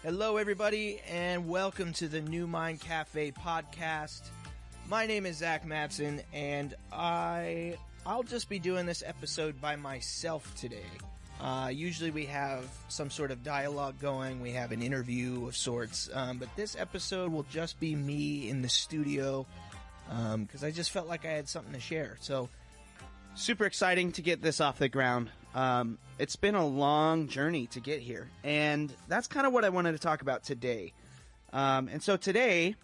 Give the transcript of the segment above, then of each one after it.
Hello, everybody, and welcome to the Neumind Cafe podcast. My name is Zack Madsen, and I'll just be doing this episode by myself today. Usually we have some sort of dialogue going, we have an interview of sorts, but this episode will just be me in the studio, because I just felt like I had something to share. So, super exciting to get this off the ground. It's been a long journey to get here, and that's kind of what I wanted to talk about today. And so today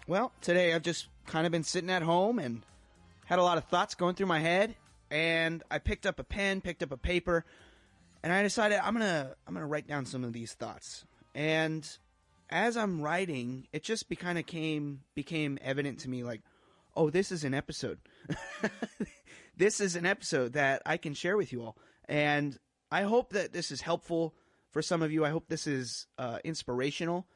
I've just kind of been sitting at home and had a lot of thoughts going through my head, and I picked up a pen, picked up a paper, and I decided I'm gonna write down some of these thoughts. And as I'm writing, it just became evident to me, like, oh, this is an episode. This is an episode that I can share with you all. And I hope that this is helpful for some of you. I hope this is inspirational.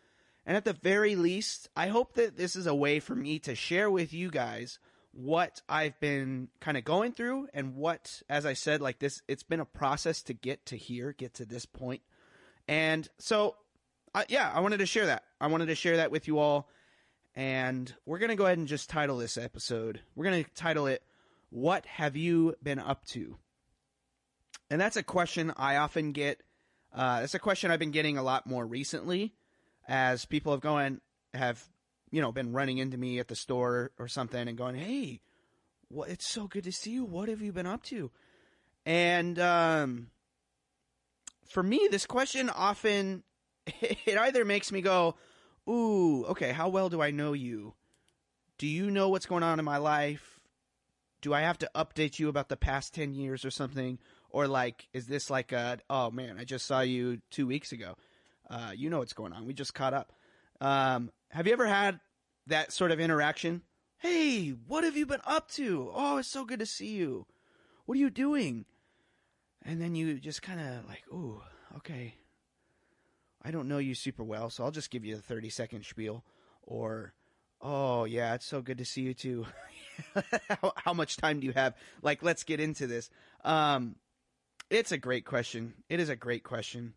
And at the very least, I hope that this is a way for me to share with you guys what I've been kind of going through, and what, as I said, like this, it's been a process to get to this point. And so, I wanted to share that. I wanted to share that with you all. And we're going to go ahead and just title this episode. We're going to title it, What Have You Been Up To? And that's a question I often get. That's a question I've been getting a lot more recently, as people have been running into me at the store or something and going, hey, it's so good to see you. What have you been up to? And for me, this question often, it either makes me go, ooh, okay, how well do I know you? Do you know what's going on in my life? Do I have to update you about the past 10 years or something? Or like, is this like oh man, I just saw you 2 weeks ago. You know what's going on. We just caught up. Have you ever had that sort of interaction? Hey, what have you been up to? Oh, it's so good to see you. What are you doing? And then you just kind of like, ooh, okay. I don't know you super well, so I'll just give you the 30-second spiel. Or, oh, yeah, it's so good to see you, too. How much time do you have? Like, let's get into this. It's a great question. It is a great question.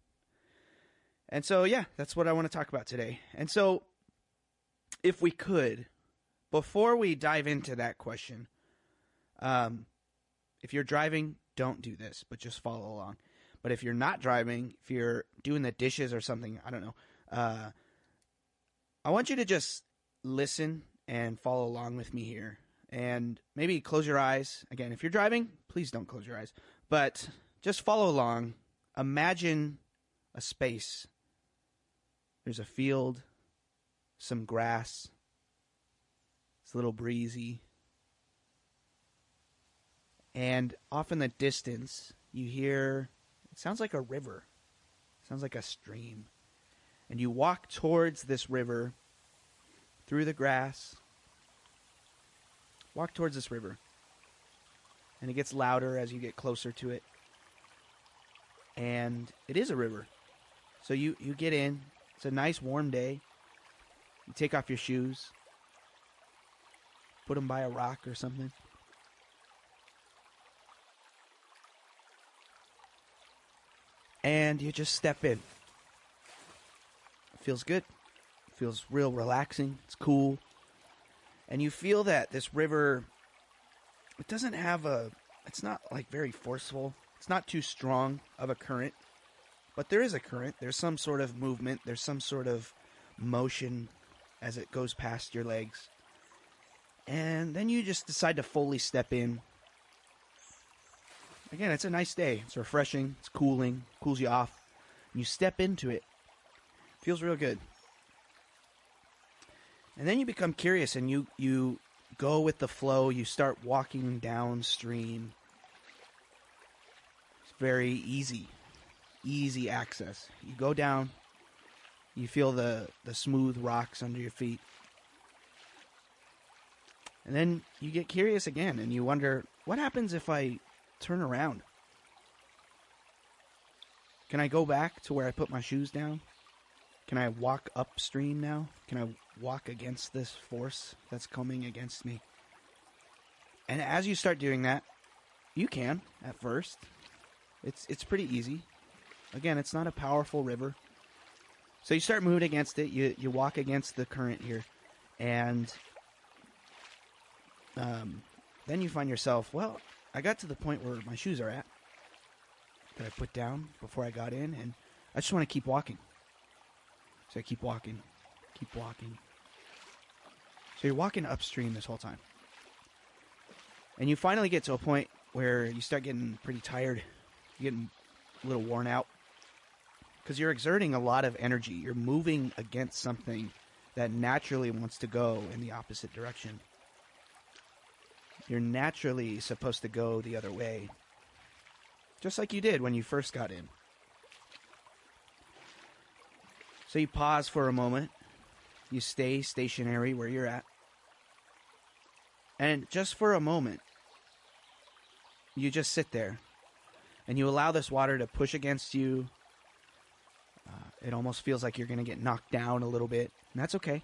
And so, yeah, that's what I want to talk about today. And so, if we could, before we dive into that question, if you're driving, don't do this, but just follow along. But if you're not driving, if you're doing the dishes or something, I don't know, I want you to just listen and follow along with me here. And maybe close your eyes. Again, if you're driving, please don't close your eyes. But just follow along. Imagine a space. There's a field, some grass. It's a little breezy. And off in the distance, you hear... it sounds like a river. It sounds like a stream. And you walk towards this river through the grass. Walk towards this river. And it gets louder as you get closer to it. And it is a river. So you get in. It's a nice warm day. You take off your shoes. Put them by a rock or something. And you just step in. It feels good. It feels real relaxing. It's cool. And you feel that this river, it doesn't have it's not like very forceful. It's not too strong of a current. But there is a current. There's some sort of movement. There's some sort of motion as it goes past your legs. And then you just decide to fully step in. Again, it's a nice day. It's refreshing. It's cooling. Cools you off. And you step into it. Feels real good. And then you become curious and you go with the flow. You start walking downstream. It's very easy. Easy access. You go down. You feel the smooth rocks under your feet. And then you get curious again and you wonder, what happens if I turn around? Can I go back to where I put my shoes down? Can I walk upstream now? Can I walk against this force that's coming against me? And as you start doing that, you can at first. It's pretty easy. Again, it's not a powerful river. So you start moving against it. You walk against the current here, and then you find yourself, well, I got to the point where my shoes are at that I put down before I got in, and I just want to keep walking. So I keep walking, keep walking. So you're walking upstream this whole time. And you finally get to a point where you start getting pretty tired. You're getting a little worn out. Because you're exerting a lot of energy. You're moving against something that naturally wants to go in the opposite direction. You're naturally supposed to go the other way. Just like you did when you first got in. So you pause for a moment. You stay stationary where you're at. And just for a moment, you just sit there. And you allow this water to push against you. It almost feels like you're going to get knocked down a little bit. And that's okay.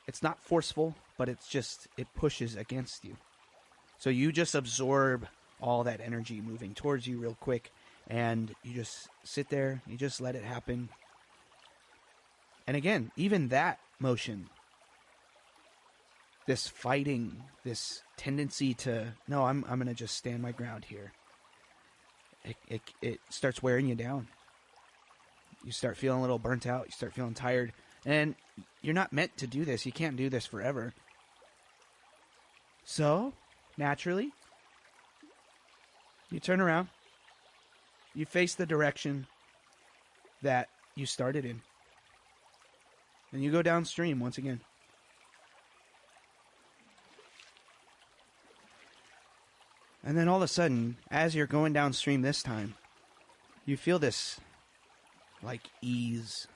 It's not forceful, but it's just, it pushes against you. So you just absorb all that energy moving towards you real quick. And you just sit there. You just let it happen. And again, even that motion, this fighting, this tendency to, no, I'm going to just stand my ground here. It starts wearing you down. You start feeling a little burnt out. You start feeling tired. And you're not meant to do this. You can't do this forever. So, naturally, you turn around. You face the direction that you started in. And you go downstream once again. And then all of a sudden, as you're going downstream this time, you feel this, like, ease,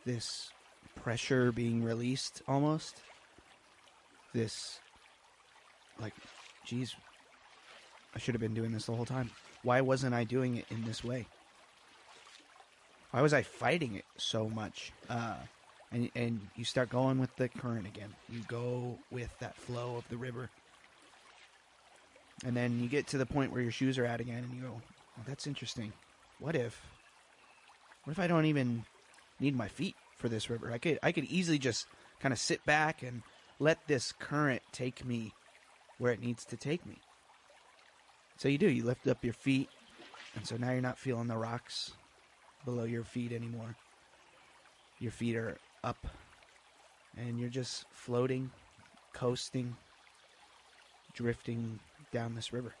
this pressure being released almost. This, like, geez, I should have been doing this the whole time. Why wasn't I doing it in this way? Why was I fighting it so much? And you start going with the current again. You go with that flow of the river. And then you get to the point where your shoes are at again, and you go, oh, that's interesting. What if I don't even need my feet for this river? I could easily just kind of sit back and let this current take me where it needs to take me. So you do. You lift up your feet, and so now you're not feeling the rocks below your feet anymore. Your feet are up, and you're just floating, coasting, drifting down this river.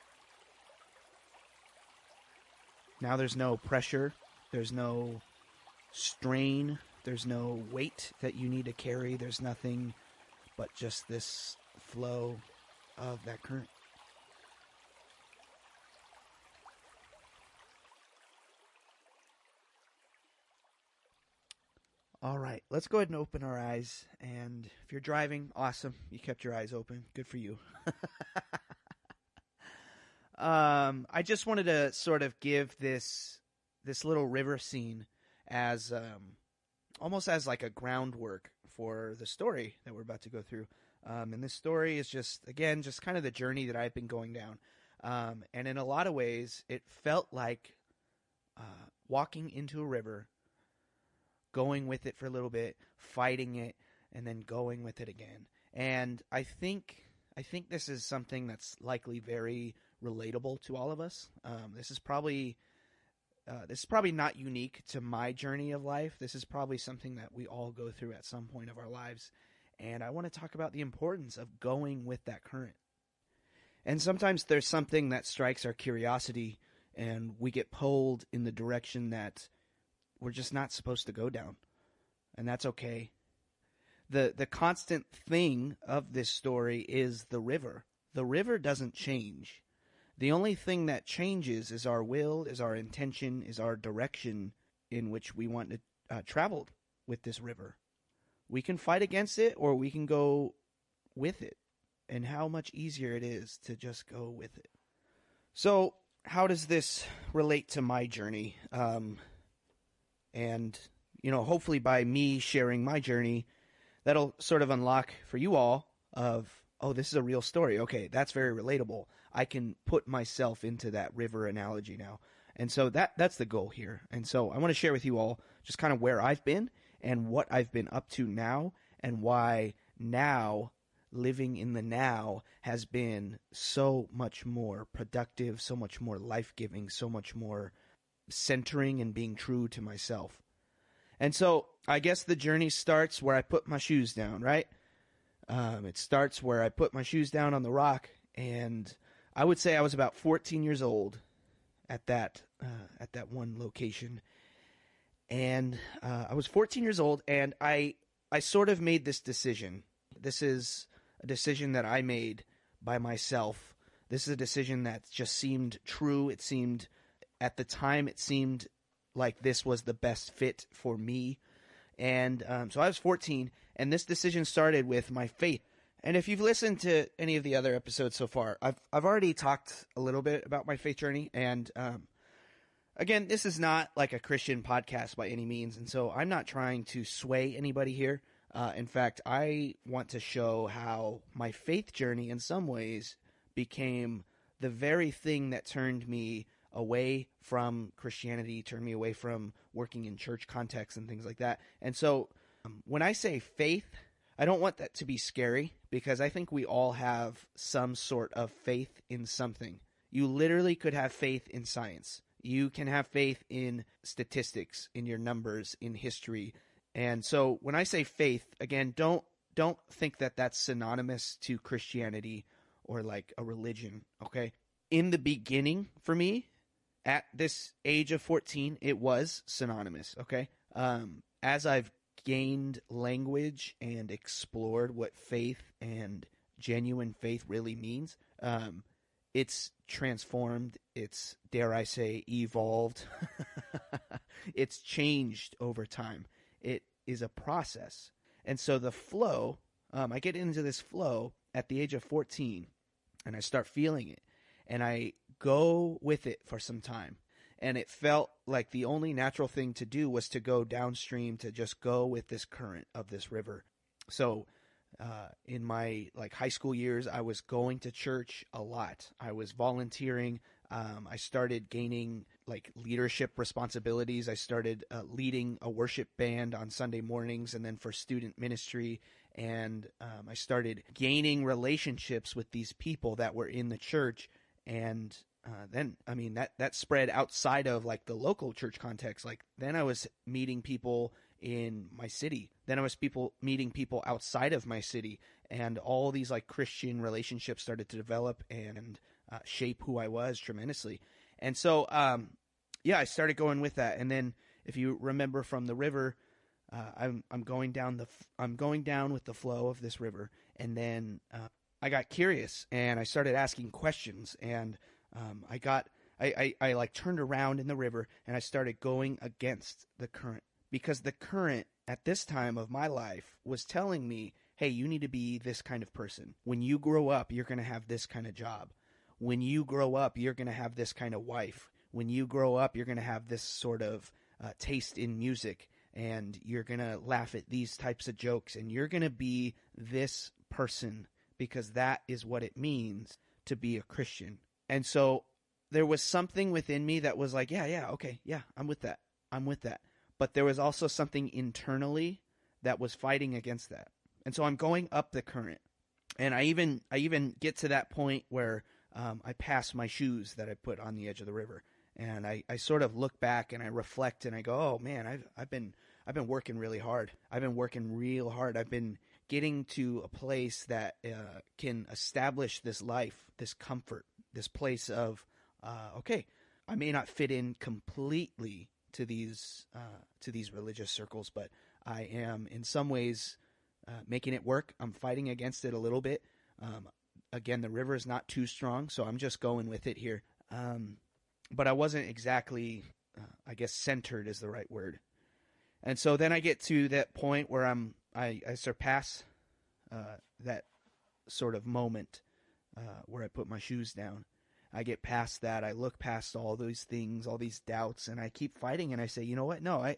Now there's no pressure, there's no strain, there's no weight that you need to carry, there's nothing but just this flow of that current. All right, let's go ahead and open our eyes. And if you're driving, awesome. You kept your eyes open. Good for you. I just wanted to sort of give this little river scene as almost as like a groundwork for the story that we're about to go through. And this story is just kind of the journey that I've been going down. And in a lot of ways, it felt like walking into a river, going with it for a little bit, fighting it, and then going with it again. And I think this is something that's likely very relatable to all of us. This is probably not unique to my journey of life. This is probably something that we all go through at some point of our lives. And I want to talk about the importance of going with that current. And sometimes there's something that strikes our curiosity, and we get pulled in the direction that we're just not supposed to go down. And that's okay. The constant thing of this story is the river. The river doesn't change. The only thing that changes is our will, is our intention, is our direction in which we want to travel with this river. We can fight against it, or we can go with it. And how much easier it is to just go with it. So, how does this relate to my journey? And, hopefully by me sharing my journey, that'll sort of unlock for you all of, oh, this is a real story. Okay, that's very relatable. I can put myself into that river analogy now. And so that's the goal here. And so I want to share with you all just kind of where I've been and what I've been up to now, and why now, living in the now, has been so much more productive, so much more life-giving, so much more centering and being true to myself. And so I guess the journey starts where I put my shoes down, right? It starts where I put my shoes down on the rock, and I would say I was about 14 years old at that one location. And I was 14 years old, and I sort of made this decision. This is a decision that I made by myself. This is a decision that just seemed true. It seemed, at the time, it seemed like this was the best fit for me. And so I was 14, and this decision started with my faith. And if you've listened to any of the other episodes so far, I've already talked a little bit about my faith journey. And again, this is not like a Christian podcast by any means, and so I'm not trying to sway anybody here. In fact, I want to show how my faith journey in some ways became the very thing that turned me away from Christianity, turned me away from working in church contexts and things like that. And so when I say faith, I don't want that to be scary, because I think we all have some sort of faith in something. You literally could have faith in science. You can have faith in statistics, in your numbers, in history. And so when I say faith, again, don't think that that's synonymous to Christianity or like a religion, okay? In the beginning, for me, at this age of 14, it was synonymous, okay? As I've gained language and explored what faith and genuine faith really means, it's transformed, it's, dare I say, evolved. It's changed over time. It is a process. And so the flow, I get into this flow at the age of 14, and I start feeling it, and I go with it for some time. And it felt like the only natural thing to do was to go downstream, to just go with this current of this river. So in my high school years, I was going to church a lot. I was volunteering. I started gaining leadership responsibilities. I started leading a worship band on Sunday mornings, and then for student ministry. And I started gaining relationships with these people that were in the church. And then, that spread outside of the local church context. Then I was meeting people in my city. Then I was meeting people outside of my city, and all these Christian relationships started to develop and shape who I was tremendously. And so, I started going with that. And then, if you remember from the river, I'm going down with the flow of this river, and then I got curious and I started asking questions, and I turned around in the river and I started going against the current, because the current at this time of my life was telling me, hey, you need to be this kind of person. When you grow up, you're going to have this kind of job. When you grow up, you're going to have this kind of wife. When you grow up, you're going to have this sort of taste in music, and you're going to laugh at these types of jokes, and you're going to be this person, because that is what it means to be a Christian. And so there was something within me that was like, okay, I'm with that. But there was also something internally that was fighting against that. And so I'm going up the current. And I even get to that point where I pass my shoes that I put on the edge of the river. And I sort of look back and I reflect and I go, oh man, I've been working really hard. I've been working real hard. I've been getting to a place that can establish this life, this comfort, this place of, okay, I may not fit in completely to these religious circles, but I am in some ways making it work. I'm fighting against it a little bit. Again, the river is not too strong, so I'm just going with it here. But I wasn't exactly, I guess, centered is the right word. And so then I get to that point where I surpass that sort of moment where I put my shoes down. I get past that. I look past all those things, all these doubts, and I keep fighting. And I say, you know what? No,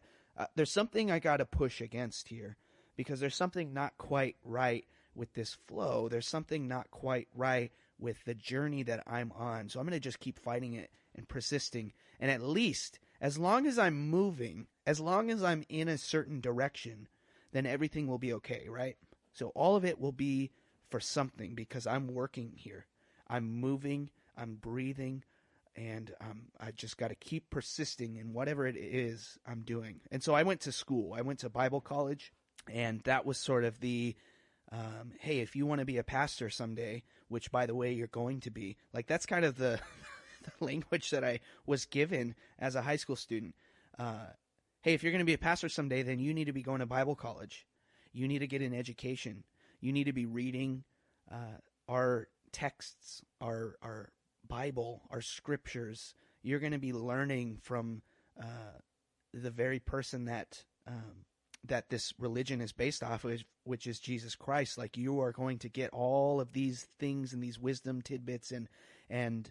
there's something I got to push against here, because there's something not quite right with this flow. There's something not quite right with the journey that I'm on. So I'm going to just keep fighting it and persisting. And at least, as long as I'm moving, as long as I'm in a certain direction, then everything will be okay, right? So all of it will be for something because I'm working here. I'm moving, I'm breathing, and I just got to keep persisting in whatever it is I'm doing. And so I went to school. I went to Bible college, and that was sort of the, hey, if you want to be a pastor someday, which, by the way, you're going to be, like that's kind of the, the language that I was given as a high school student. Hey, if you're going to be a pastor someday, then you need to be going to Bible college. You need to get an education. You need to be reading our texts, our Bible, our scriptures. You're going to be learning from the very person that that this religion is based off of, which is Jesus Christ. Like, you are going to get all of these things and these wisdom tidbits, and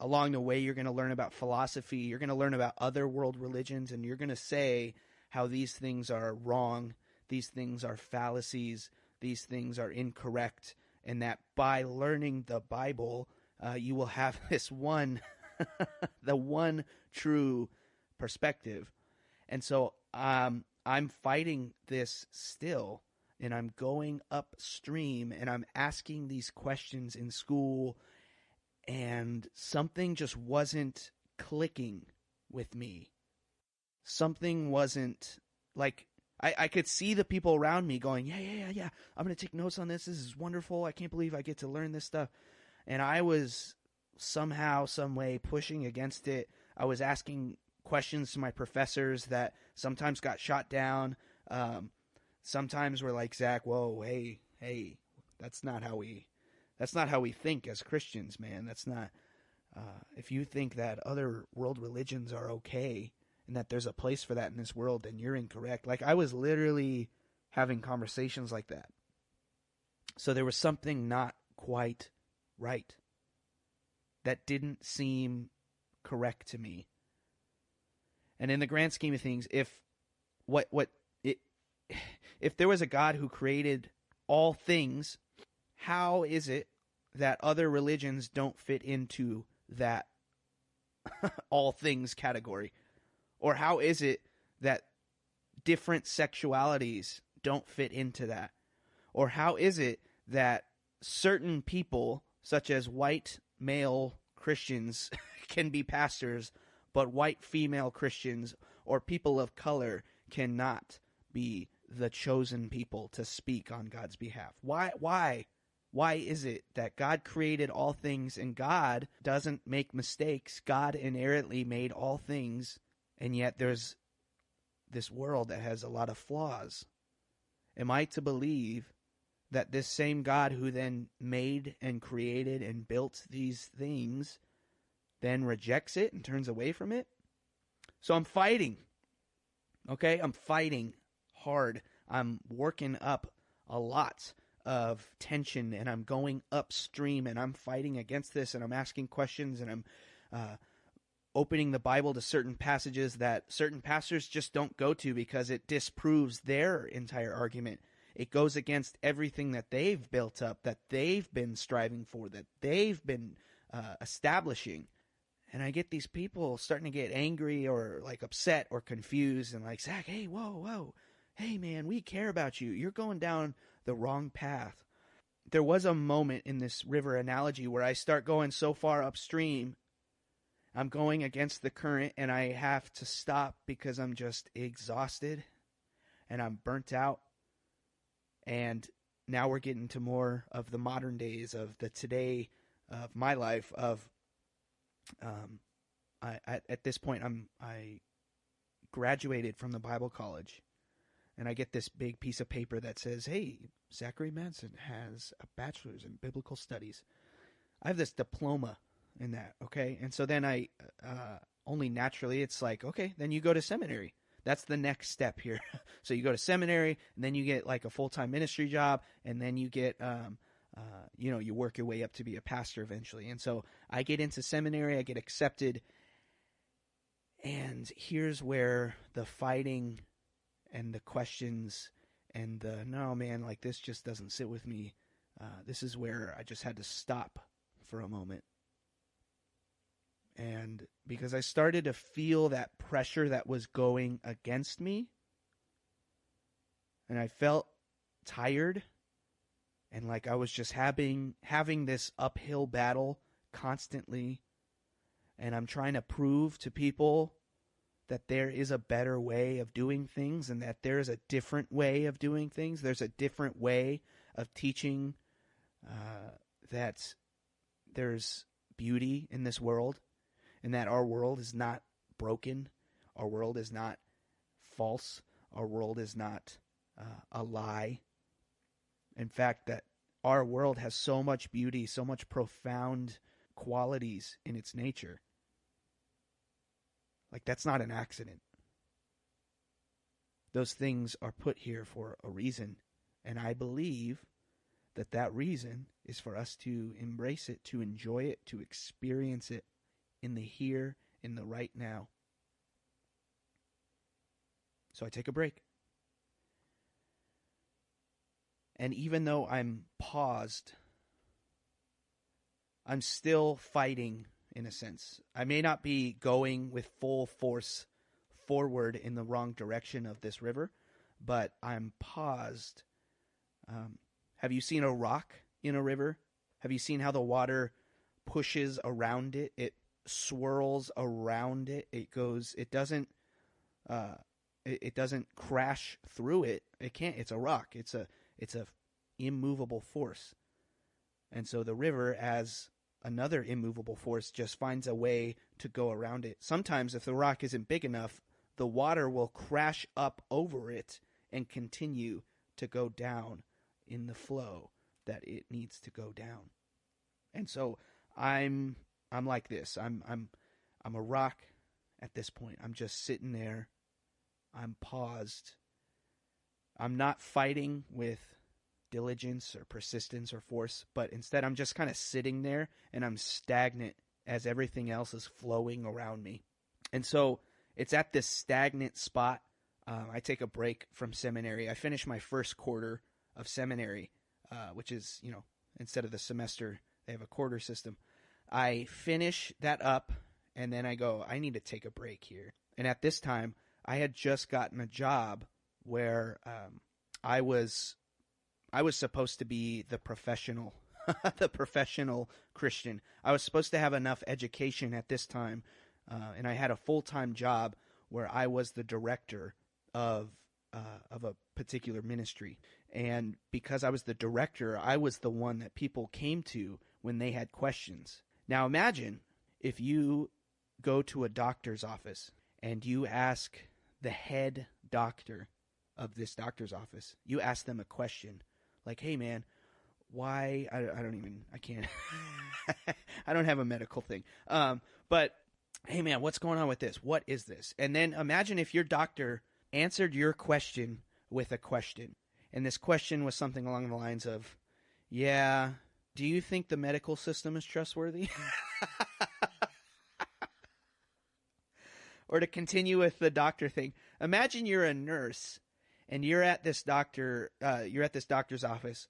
along the way, you're going to learn about philosophy. You're going to learn about other world religions, and you're going to say how these things are wrong, these things are fallacies, these things are incorrect, and that by learning the Bible, you will have this one, the one true perspective. And so I'm fighting this still, and I'm going upstream, and I'm asking these questions in school, and something just wasn't clicking with me. Something wasn't, like, I could see the people around me going, yeah, I'm going to take notes on this. This is wonderful. I can't believe I get to learn this stuff. And I was somehow, some way pushing against it. I was asking questions to my professors that sometimes got shot down. Sometimes were like, Zach, whoa, hey, that's not how we think as Christians, man. That's not, if you think that other world religions are okay and that there's a place for that in this world, then you're incorrect. Like, I was literally having conversations like that. So there was something not quite right. That didn't seem correct to me. And in the grand scheme of things, if there was a God who created all things, how is it that other religions don't fit into that all things category? Or how is it that different sexualities don't fit into that? Or how is it that certain people, such as white male Christians, can be pastors, but white female Christians or people of color cannot be the chosen people to speak on God's behalf? Why is it that God created all things and God doesn't make mistakes? God inerrantly made all things, and yet there's this world that has a lot of flaws. Am I to believe that this same God who then made and created and built these things then rejects it and turns away from it? So I'm fighting. Okay? I'm fighting hard. I'm working up a lot of tension, and I'm going upstream, and I'm fighting against this, and I'm asking questions, and I'm opening the Bible to certain passages that certain pastors just don't go to because it disproves their entire argument. It goes against everything that they've built up, that they've been striving for, that they've been establishing. And I get these people starting to get angry or like upset or confused and like, Zach, hey, whoa. Hey, man, we care about you. You're going down the wrong path. There was a moment in this river analogy where I start going so far upstream, I'm going against the current, and I have to stop because I'm just exhausted and I'm burnt out. And now we're getting to more of the modern days of the today of my life of at this point I graduated from the Bible college, and I get this big piece of paper that says, hey, Zack Madsen has a bachelor's in biblical studies. I have this diploma in that, okay? And so then I only naturally it's like, okay, then you go to seminary. That's the next step here. So you go to seminary, and then you get like a full-time ministry job, and then you get you work your way up to be a pastor eventually. And so I get into seminary, I get accepted, and here's where the fighting and the questions and the, no, man, like this just doesn't sit with me. This is where I just had to stop for a moment And because I started to feel that pressure that was going against me, and I felt tired, and like I was just having this uphill battle constantly, and I'm trying to prove to people that there is a better way of doing things and that there is a different way of doing things. There's a different way of teaching that there's beauty in this world and that our world is not broken. Our world is not false. Our world is not a lie. In fact, that our world has so much beauty, so much profound qualities in its nature. Like, that's not an accident. Those things are put here for a reason. And I believe that that reason is for us to embrace it, to enjoy it, to experience it in the here, in the right now. So I take a break. And even though I'm paused, I'm still fighting, in a sense. I may not be going with full force forward in the wrong direction of this river, but I'm paused. Have you seen a rock in a river? Have you seen how the water pushes around it? It swirls around it. It doesn't crash through it. It can't. It's a rock. It's a immovable force. And so the river, as another immovable force, just finds a way to go around it. Sometimes if the rock isn't big enough, the water will crash up over it and continue to go down in the flow that it needs to go down. And so I'm like this. I'm a rock at this point. I'm just sitting there. I'm paused. I'm not fighting with diligence or persistence or force, but instead I'm just kind of sitting there and I'm stagnant as everything else is flowing around me. And so it's at this stagnant spot. I take a break from seminary. I finish my first quarter of seminary, which is, instead of the semester, they have a quarter system. I finish that up and then I go, I need to take a break here. And at this time, I had just gotten a job where I was supposed to be the professional Christian. I was supposed to have enough education at this time, and I had a full-time job where I was the director of a particular ministry. And because I was the director, I was the one that people came to when they had questions. Now imagine if you go to a doctor's office and you ask the head doctor of this doctor's office, you ask them a question like, hey man, why, I can't, I don't have a medical thing. But hey man, what's going on with this? What is this? And then imagine if your doctor answered your question with a question. And this question was something along the lines of, yeah, do you think the medical system is trustworthy? Or to continue with the doctor thing, imagine you're a nurse and you're at this doctor's office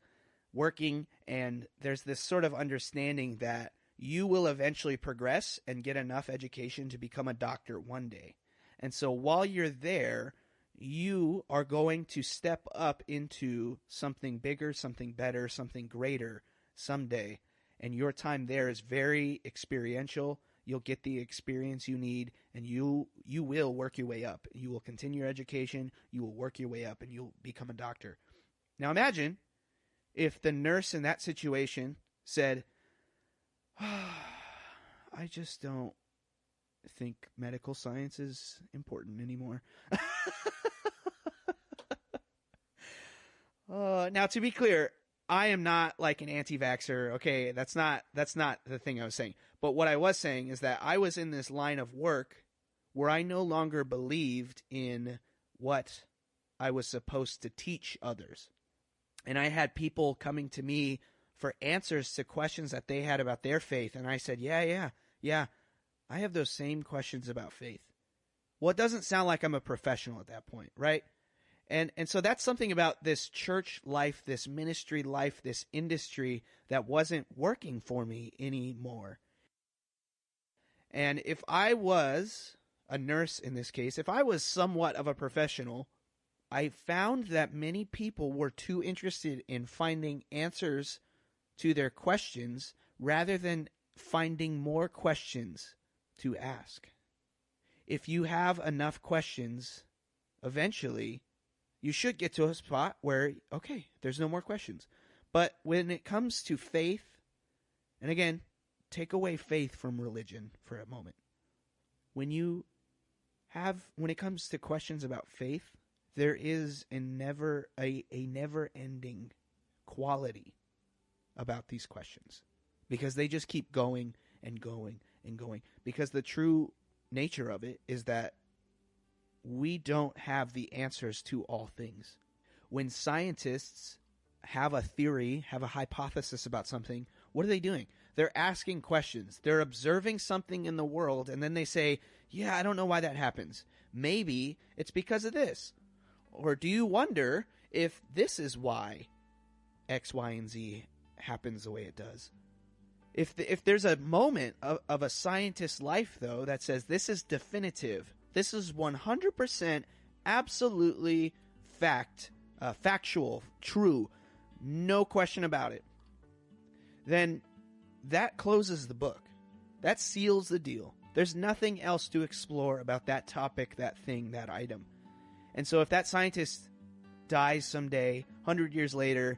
working, and there's this sort of understanding that you will eventually progress and get enough education to become a doctor one day. And so while you're there, you are going to step up into something bigger, something better, something greater someday. And your time there is very experiential. You'll get the experience you need, and you will work your way up. You will continue your education, you will work your way up, and you'll become a doctor. Now imagine if the nurse in that situation said, I just don't think medical science is important anymore. Now, to be clear, I am not like an anti-vaxxer. Okay, that's not the thing I was saying. But what I was saying is that I was in this line of work where I no longer believed in what I was supposed to teach others. And I had people coming to me for answers to questions that they had about their faith. And I said, yeah, I have those same questions about faith. Well, it doesn't sound like I'm a professional at that point, right? And so that's something about this church life, this ministry life, this industry that wasn't working for me anymore. And if I was a nurse in this case, if I was somewhat of a professional, I found that many people were too interested in finding answers to their questions rather than finding more questions to ask. If you have enough questions, eventually you should get to a spot where, okay, there's no more questions. But when it comes to faith, and again, take away faith from religion for a moment. When it comes to questions about faith, there is a never-ending quality about these questions, because they just keep going and going and going. Because the true nature of it is that we don't have the answers to all things. When scientists have a theory, have a hypothesis about something, what are they doing? They're asking questions. They're observing something in the world, and then they say, yeah, I don't know why that happens. Maybe it's because of this. Or do you wonder if this is why X, Y, and Z happens the way it does? If there's a moment of a scientist's life, though, that says this is definitive, this is 100% absolutely factual, true, no question about it, then that closes the book. That seals the deal. There's nothing else to explore about that topic, that thing, that item. And so if that scientist dies someday, 100 years later,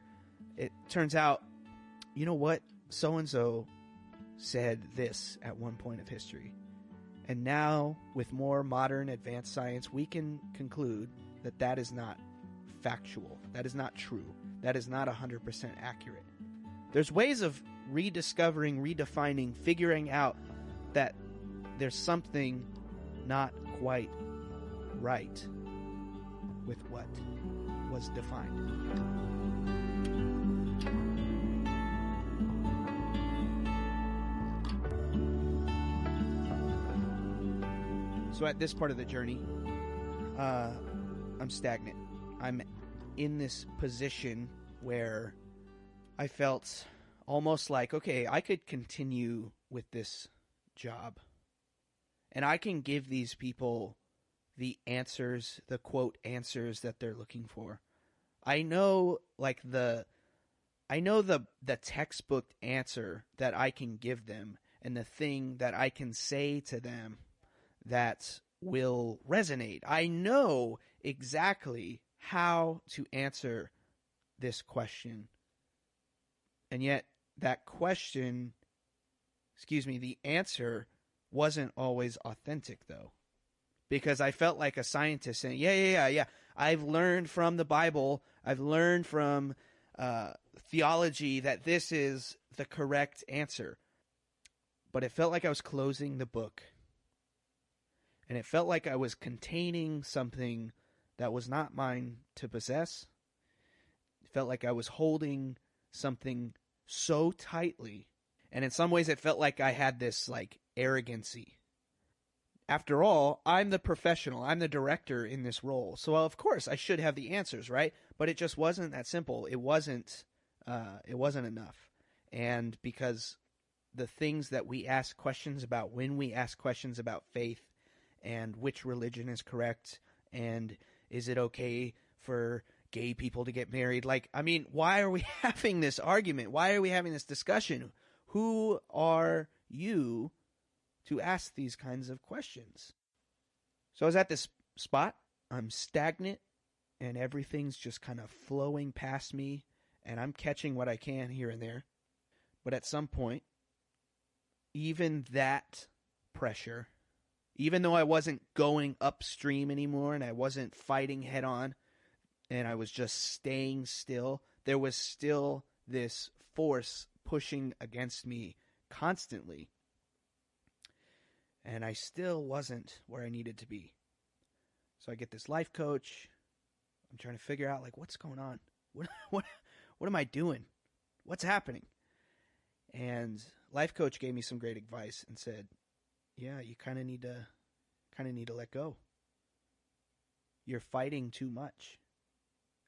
it turns out, you know what? So-and-so said this at one point of history. And now, with more modern advanced science, we can conclude that that is not factual. That is not true. That is not 100% accurate. There's ways of rediscovering, redefining, figuring out that there's something not quite right with what was defined. So at this part of the journey, I'm stagnant. I'm in this position where I felt almost like, okay, I could continue with this job, and I can give these people the answers, the quote answers that they're looking for. I know the textbook answer that I can give them, and the thing that I can say to them that will resonate. I know exactly how to answer this question. And yet that question, the answer wasn't always authentic, though. Because I felt like a scientist saying, yeah. I've learned from the Bible, I've learned from theology that this is the correct answer. But it felt like I was closing the book. And it felt like I was containing something that was not mine to possess. It felt like I was holding something so tightly. And in some ways it felt like I had this arrogancy. After all, I'm the professional. I'm the director in this role. So of course I should have the answers, right? But it just wasn't that simple. It wasn't enough. And because the things that we ask questions about when we ask questions about faith and which religion is correct and is it okay for gay people to get married? Why are we having this argument? Why are we having this discussion? Who are you to ask these kinds of questions? So I was at this spot. I'm stagnant, and everything's just kind of flowing past me, and I'm catching what I can here and there. But at some point, even that pressure, even though I wasn't going upstream anymore and I wasn't fighting head on and I was just staying still, there was still this force pushing against me constantly. And I still wasn't where I needed to be. So I get this life coach. I'm trying to figure out what's going on. What am I doing? What's happening? And life coach gave me some great advice and said, yeah, you kind of need to let go. You're fighting too much.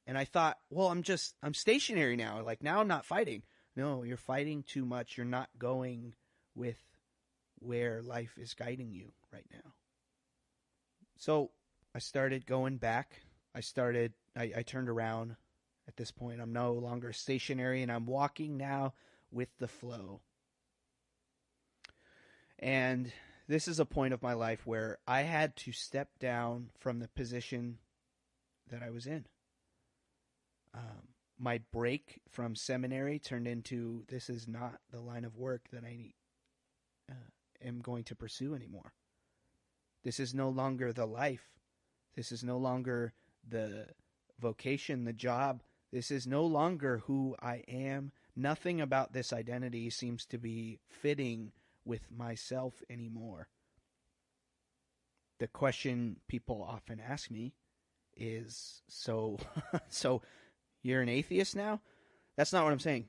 And I thought, well, I'm stationary now. Now I'm not fighting. No, you're fighting too much. You're not going with where life is guiding you right now. So I started going back. I turned around. At this point, I'm no longer stationary, and I'm walking now with the flow. And this is a point of my life where I had to step down from the position that I was in. My break from seminary turned into, this is not the line of work that I am going to pursue anymore. This is no longer the life. This is no longer the vocation, the job. This is no longer who I am. Nothing about this identity seems to be fitting with myself anymore. The question people often ask me is, so you're an atheist now? That's not what I'm saying.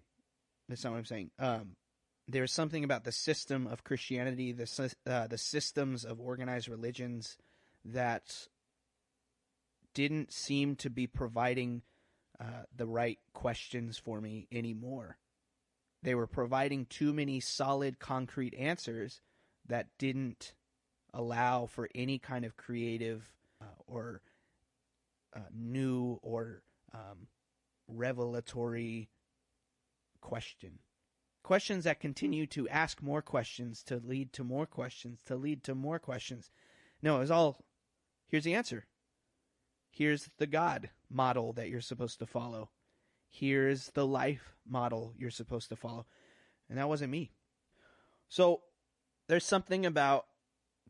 There's something about the system of Christianity, the systems of organized religions that didn't seem to be providing the right questions for me anymore. They were providing too many solid, concrete answers that didn't allow for any kind of creative or new or revelatory question. Questions that continue to ask more questions to lead to more questions to lead to more questions. No, it was all, here's the answer. Here's the God model that you're supposed to follow. Here's the life model you're supposed to follow. And that wasn't me. So there's something about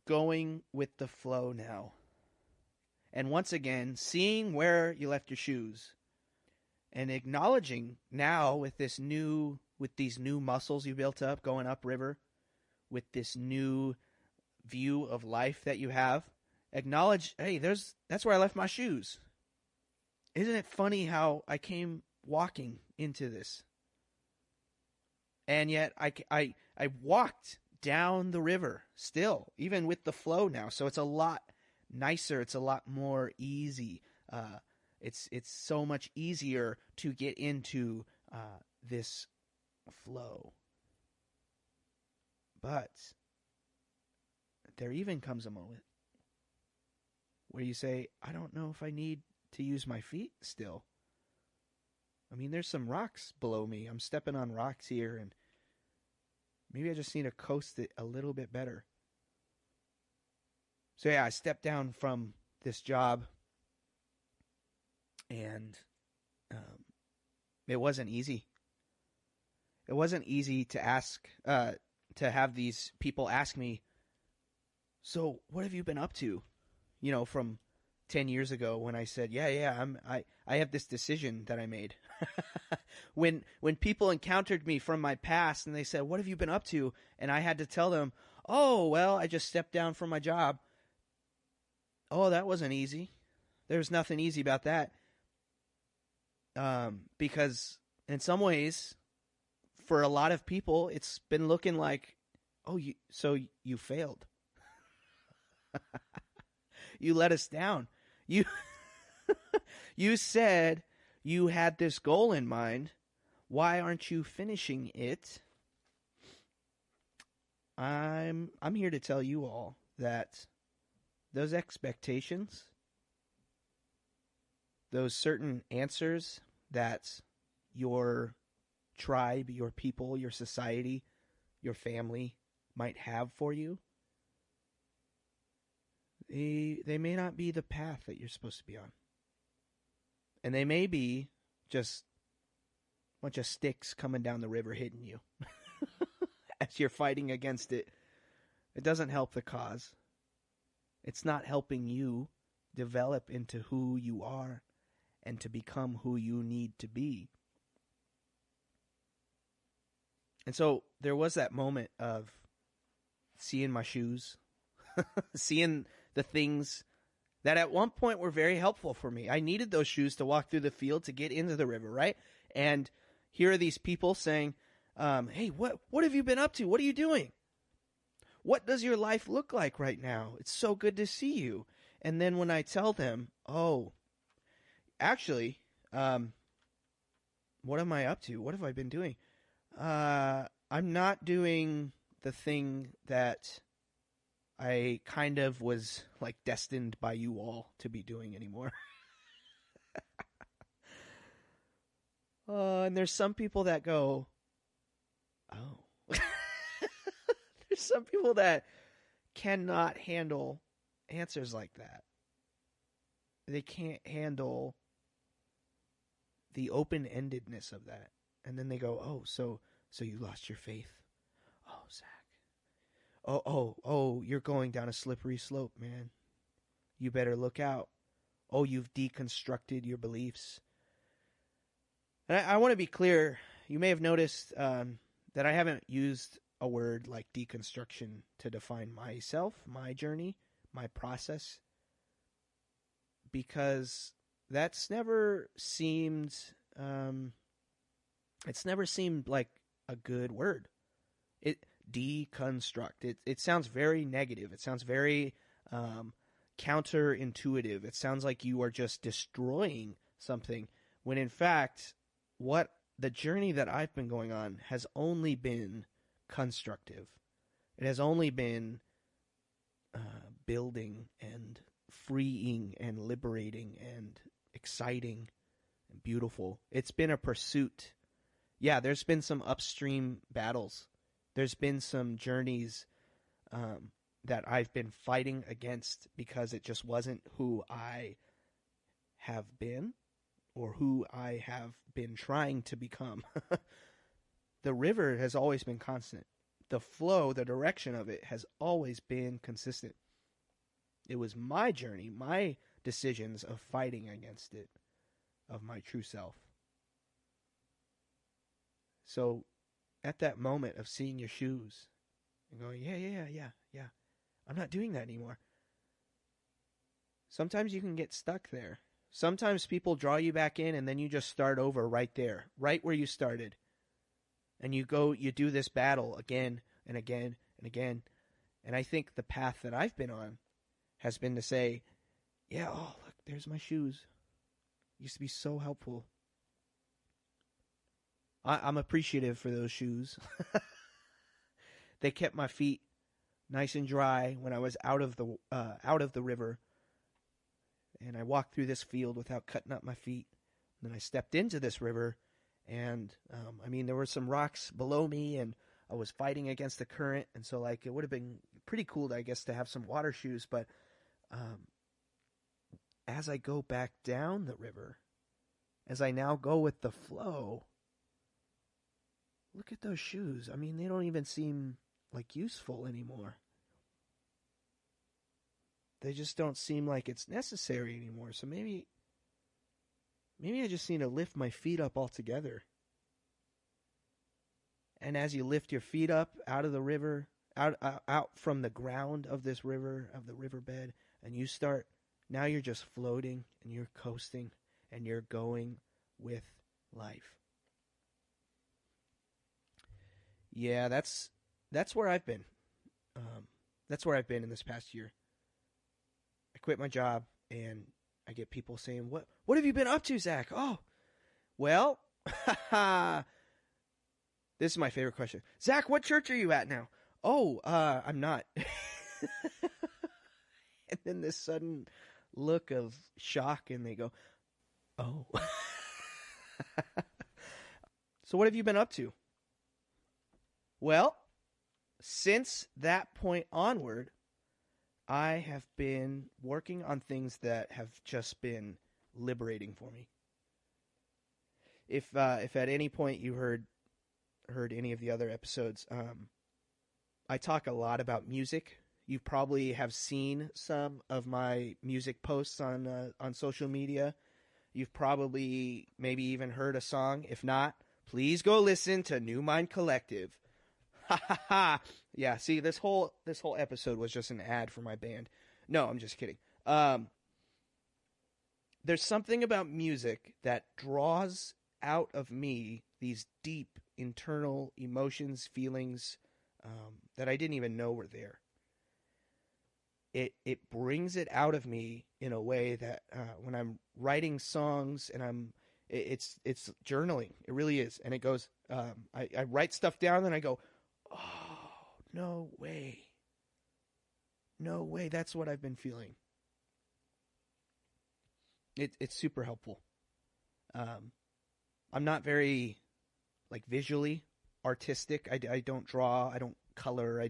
going with the flow now. And once again, seeing where you left your shoes and acknowledging now with these new muscles you built up going upriver, with this new view of life that you have, acknowledge, hey, that's where I left my shoes. Isn't it funny how I came walking into this? And yet I walked down the river still, even with the flow now. So it's a lot nicer. It's a lot more easy. It's so much easier to get into this flow. But there even comes a moment where you say, I don't know if I need to use my feet still. I mean, there's some rocks below me. I'm stepping on rocks here, and maybe I just need to coast it a little bit better. So yeah, I stepped down from this job, and it wasn't easy. It wasn't easy to have these people ask me, so what have you been up to? You know, from 10 years ago when I said, I have this decision that I made. When people encountered me from my past and they said, what have you been up to? And I had to tell them, oh, well, I just stepped down from my job. Oh, that wasn't easy. There's nothing easy about that. Because in some ways, for a lot of people, it's been looking like, oh, you failed. You let us down. You said you had this goal in mind. Why aren't you finishing it? I'm here to tell you all that those expectations, those certain answers that your tribe, your people, your society, your family might have for you, they may not be the path that you're supposed to be on. And they may be just a bunch of sticks coming down the river hitting you as you're fighting against it. It doesn't help the cause. It's not helping you develop into who you are and to become who you need to be. And so there was that moment of seeing my shoes, seeing the things that at one point were very helpful for me. I needed those shoes to walk through the field to get into the river, right? And here are these people saying, hey, what have you been up to? What are you doing? What does your life look like right now? It's so good to see you. And then when I tell them, oh, actually, what am I up to? What have I been doing? I'm not doing the thing that I kind of was like destined by you all to be doing anymore. And there's some people that go, oh. There's some people that cannot handle answers like that. They can't handle the open-endedness of that. And then they go, oh, so you lost your faith? Oh, Zach. Oh, you're going down a slippery slope, man. You better look out. Oh, you've deconstructed your beliefs. And I want to be clear. You may have noticed that I haven't used a word like deconstruction to define myself, my journey, my process, because that's never seemed, it's never seemed like a good word. Deconstruct. It sounds very negative. It sounds very counterintuitive. It sounds like you are just destroying something, when in fact, what the journey that I've been going on has only been constructive. It has only been building and freeing and liberating and exciting and beautiful. It's been a pursuit. Yeah, there's been some upstream battles. There's been some journeys that I've been fighting against because it just wasn't who I have been or who I have been trying to become. The river has always been constant. The flow, the direction of it has always been consistent. It was my journey, my decisions of fighting against it, of my true self. So at that moment of seeing your shoes and going, yeah, I'm not doing that anymore. Sometimes you can get stuck there. Sometimes people draw you back in and then you just start over right there, right where you started. And you do this battle again and again and again. And I think the path that I've been on has been to say, yeah, oh, look, there's my shoes. Used to be so helpful. I'm appreciative for those shoes. They kept my feet nice and dry when I was out of the river. And I walked through this field without cutting up my feet. And then I stepped into this river. And, there were some rocks below me, and I was fighting against the current. And so, it would have been pretty cool, I guess, to have some water shoes. But as I go back down the river, as I now go with the flow, look at those shoes. They don't even seem, useful anymore. They just don't seem like it's necessary anymore. So maybe I just need to lift my feet up altogether. And as you lift your feet up out of the river, out from the ground of this river, of the riverbed, and now you're just floating and you're coasting and you're going with life. Yeah, that's where I've been. That's where I've been in this past year. I quit my job and I get people saying, What have you been up to, Zach? Oh, well, this is my favorite question. Zach, what church are you at now? Oh, I'm not. And then this sudden look of shock, and they go, oh. So what have you been up to? Well, since that point onward, I have been working on things that have just been liberating for me. If at any point you heard any of the other episodes, I talk a lot about music. You probably have seen some of my music posts on social media. You've probably maybe even heard a song. If not, please go listen to Neumind Collective. Ha ha ha. Yeah, see, this whole episode was just an ad for my band. No, I'm just kidding. There's something about music that draws out of me these deep internal emotions, feelings that I didn't even know were there. It brings it out of me in a way that when I'm writing songs and it's journaling. It really is. And it goes, I write stuff down and I go, oh, no way. No way. That's what I've been feeling. It's super helpful. I'm not very visually artistic. I don't draw. I don't color. I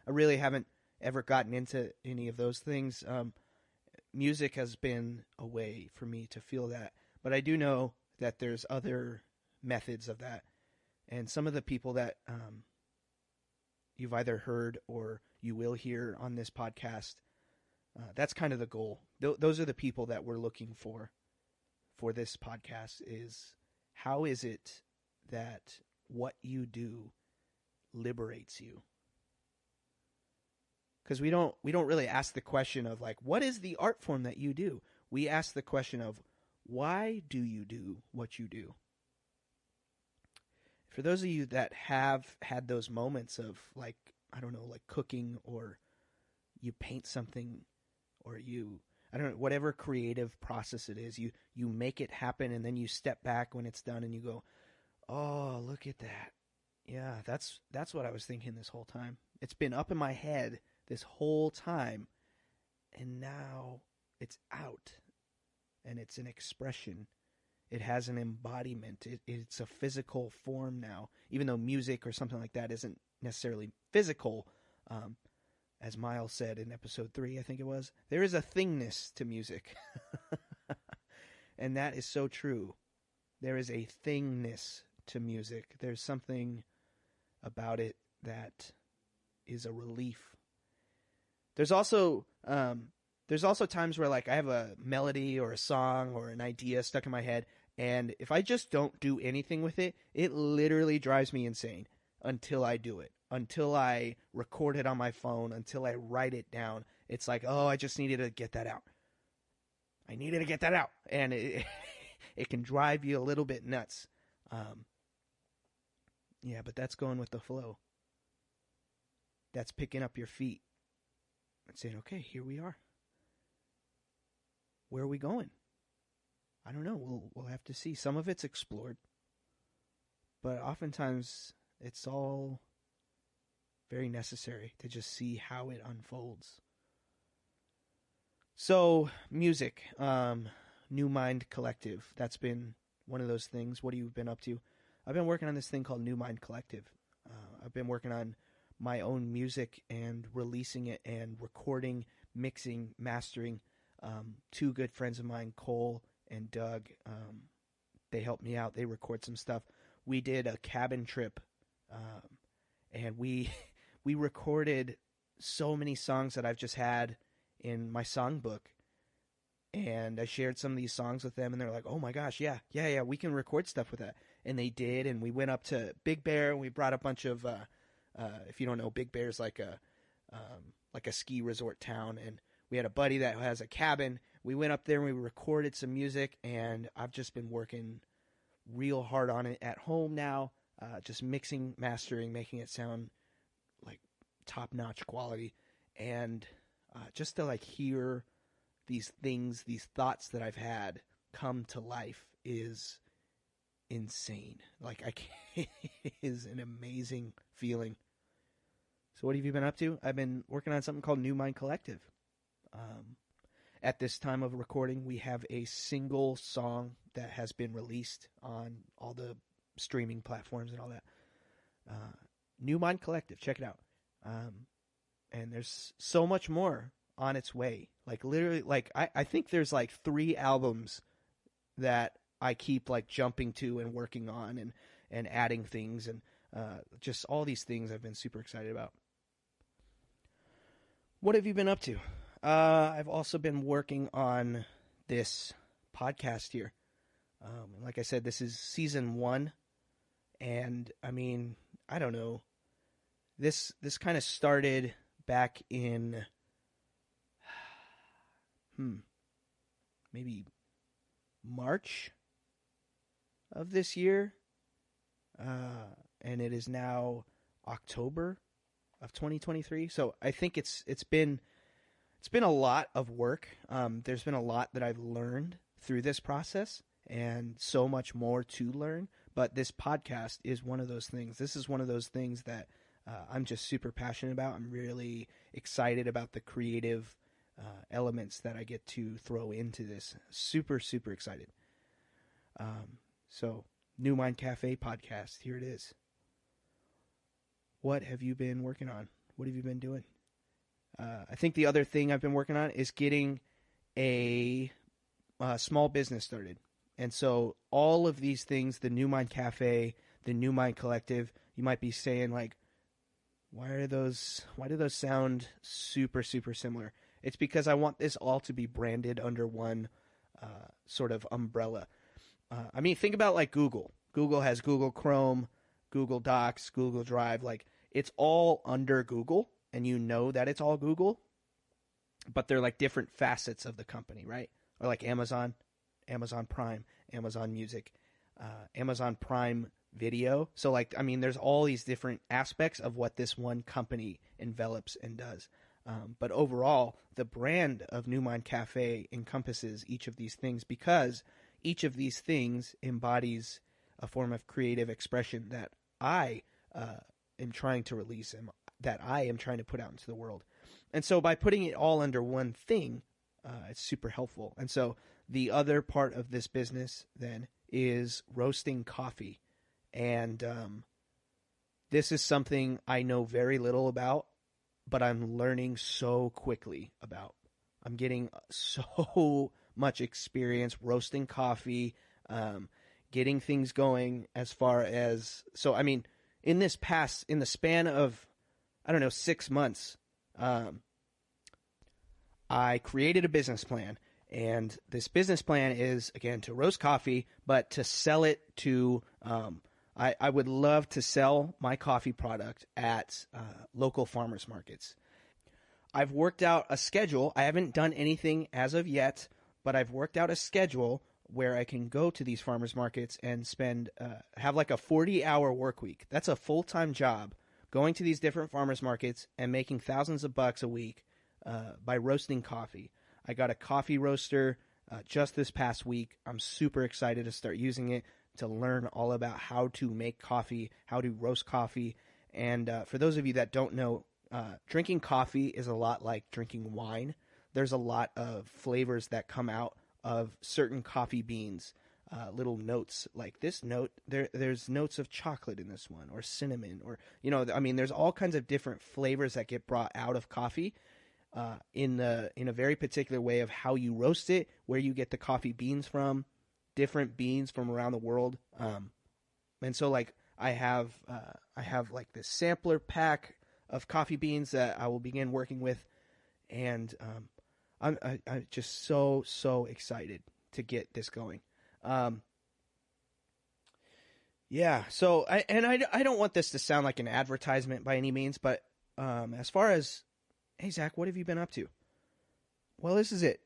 really haven't ever gotten into any of those things. Music has been a way for me to feel that. But I do know that there's other methods of that. And some of the people that you've either heard or you will hear on this podcast, that's kind of the goal. Those are the people that we're looking for this podcast is how is it that what you do liberates you? Because we don't really ask the question of what is the art form that you do? We ask the question of why do you do what you do? For those of you that have had those moments of cooking, or you paint something, or whatever creative process it is, you make it happen, and then you step back when it's done and you go, oh, look at that. Yeah, that's what I was thinking this whole time. It's been up in my head this whole time, and now it's out, and it's an expression. It has an embodiment. It's a physical form now, even though music or something like that isn't necessarily physical. As Miles said in episode 3, I think it was, there is a thingness to music. And that is so true. There is a thingness to music. There's something about it that is a relief. There's also times where I have a melody or a song or an idea stuck in my head, and if I just don't do anything with it, it literally drives me insane until I do it, until I record it on my phone, until I write it down. It's oh, I just needed to get that out. I needed to get that out, and it can drive you a little bit nuts. Yeah, but that's going with the flow. That's picking up your feet and saying, okay, here we are. Where are we going? I don't know. We'll have to see. Some of it's explored, but oftentimes it's all very necessary to just see how it unfolds. So, music, Neumind Collective. That's been one of those things. What have you been up to? I've been working on this thing called Neumind Collective. I've been working on my own music and releasing it and recording, mixing, mastering. Two good friends of mine, Cole and Doug, they helped me out. They record some stuff. We did a cabin trip, and we recorded so many songs that I've just had in my songbook. And I shared some of these songs with them, and they're like, oh my gosh, yeah, we can record stuff with that. And they did, and we went up to Big Bear, and we brought a bunch of, if you don't know, Big Bear's like a ski resort town, and we had a buddy that has a cabin. We went up there and we recorded some music, and I've just been working real hard on it at home now, just mixing, mastering, making it sound like top-notch quality, and just to hear these things, these thoughts that I've had come to life is insane. I can't, it is an amazing feeling. So what have you been up to? I've been working on something called Neumind Collective. At this time of recording, we have a single song that has been released on all the streaming platforms and all that. Neumind Collective, check it out. And there's so much more on its way. Literally, I think there's 3 albums that I keep jumping to and working on and adding things, and just all these things I've been super excited about. What have you been up to? I've also been working on this podcast here. Like I said, this is season 1, and I mean, I don't know. This kind of started back in maybe March of this year, and it is now October of 2023. So I think it's been a lot of work. There's been a lot that I've learned through this process, and so much more to learn. But this podcast is one of those things. This is one of those things that I'm just super passionate about. I'm really excited about the creative elements that I get to throw into this. Super, super excited. So, Neumind Cafe podcast, here it is. What have you been working on? What have you been doing? I think the other thing I've been working on is getting a small business started. And so all of these things, the Neumind Cafe, the Neumind Collective, you might be saying like, why do those sound super, super similar? It's because I want this all to be branded under one sort of umbrella. I mean, think about like Google. Google has Google Chrome, Google Docs, Google Drive. Like, it's all under Google, and you know that it's all Google, but they're like different facets of the company, right? Or like Amazon, Amazon Prime, Amazon Music, Amazon Prime Video. So like, I mean, there's all these different aspects of what this one company envelops and does. But overall, the brand of Neumind Cafe encompasses each of these things because each of these things embodies a form of creative expression that I am trying to release and that I am trying to put out into the world. And so by putting it all under one thing, it's super helpful. And so the other part of this business then is roasting coffee. And this is something I know very little about, but I'm learning so quickly about. I'm getting so much experience roasting coffee, getting things going as far as, so I mean, in the span of, 6 months, I created a business plan. And this business plan is, again, to roast coffee, but to sell it to, I would love to sell my coffee product at local farmers markets. I've worked out a schedule. I haven't done anything as of yet, but I've worked out a schedule where I can go to these farmers markets and have like a 40-hour work week. That's a full-time job, going to these different farmers markets and making thousands of bucks a week by roasting coffee. I got a coffee roaster just this past week. I'm super excited to start using it to learn all about how to make coffee, how to roast coffee. And for those of you that don't know, drinking coffee is a lot like drinking wine. There's a lot of flavors that come out of certain coffee beans, little notes like this note. There's notes of chocolate in this one, or cinnamon, or, there's all kinds of different flavors that get brought out of coffee. In a very particular way of how you roast it, where you get the coffee beans from, different beans from around the world. And so like I have like this sampler pack of coffee beans that I will begin working with. And I'm just so excited to get this going. Yeah. So I don't want this to sound like an advertisement by any means, but as far as, hey, Zach, what have you been up to? Well, this is it.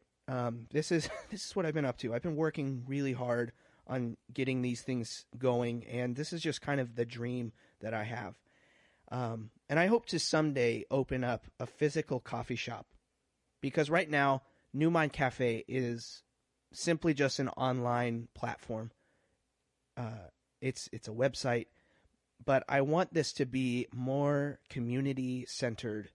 This is what I've been up to. I've been working really hard on getting these things going, and this is just kind of the dream that I have. And I hope to someday open up a physical coffee shop, because right now, Neumind Cafe is simply just an online platform. It's a website, but I want this to be more community-centered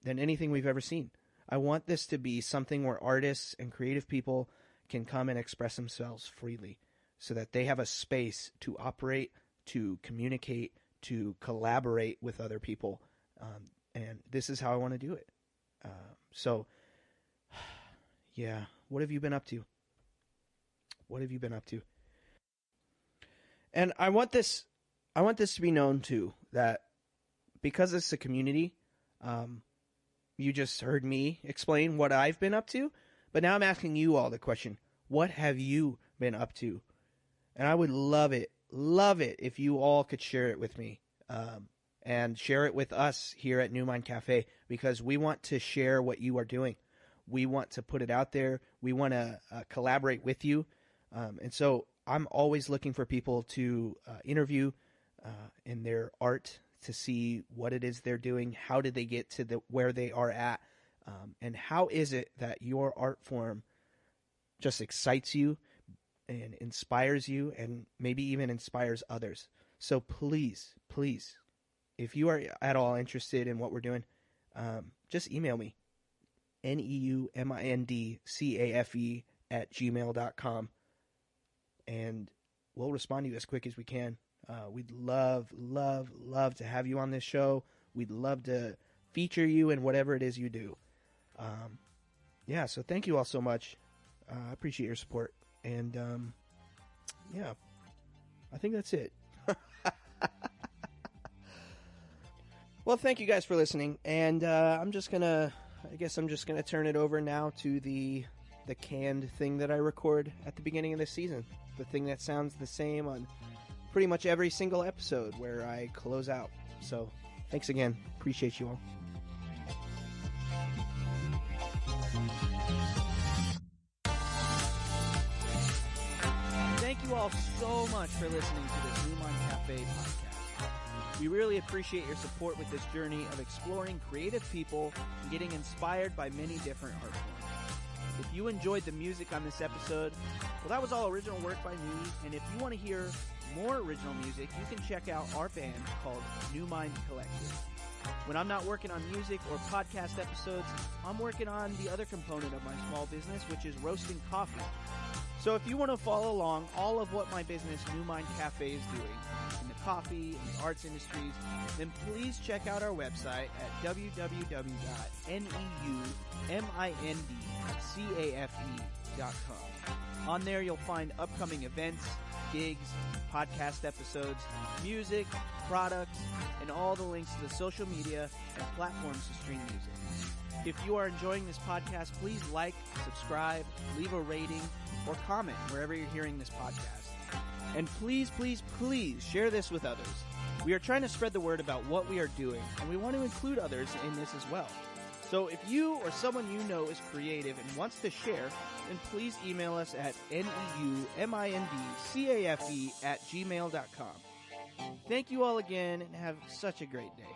than anything we've ever seen. I want this to be something where artists and creative people can come and express themselves freely so that they have a space to operate, to communicate, to collaborate with other people. And this is how I want to do it. So, yeah, what have you been up to? What have you been up to? And I want this to be known too, that because it's a community, you just heard me explain what I've been up to, but now I'm asking you all the question, what have you been up to? And I would love it if you all could share it with me, and share it with us here at Neumind Cafe, because we want to share what you are doing. We want to put it out there. We want to collaborate with you. And so I'm always looking for people to interview in their art, to see what it is they're doing. How did they get to where they are at? And how is it that your art form just excites you and inspires you, and maybe even inspires others? So please, if you are at all interested in what we're doing, just email me, neumindcafe@gmail.com, and we'll respond to you as quick as we can. We'd love to have you on this show. We'd love to feature you in whatever it is you do. So thank you all so much. I appreciate your support. And, I think that's it. Well, thank you guys for listening. And I'm just going to turn it over now to the canned thing that I record at the beginning of the season. The thing that sounds the same on pretty much every single episode where I close out. So thanks again. Appreciate you all. Thank you all so much for listening to this Neumind Cafe podcast. We really appreciate your support with this journey of exploring creative people and getting inspired by many different art forms. If you enjoyed the music on this episode, well, that was all original work by me, and if you want to hear more original music, you can check out our band called Neumind Collective. When I'm not working on music or podcast episodes, I'm working on the other component of my small business, which is roasting coffee. So if you want to follow along all of what my business Neumind Cafe is doing in the coffee and the arts industries, then please check out our website at www.newmindcafe.com. On there you'll find upcoming events, gigs, podcast episodes, music, products, and all the links to the social media and platforms to stream music. If you are enjoying this podcast, please like, subscribe, leave a rating, or comment wherever you're hearing this podcast. And please share this with others. We are trying to spread the word about what we are doing, and we want to include others in this as well. So if you or someone you know is creative and wants to share, then please email us at neumindcafe@gmail.com. Thank you all again, and have such a great day.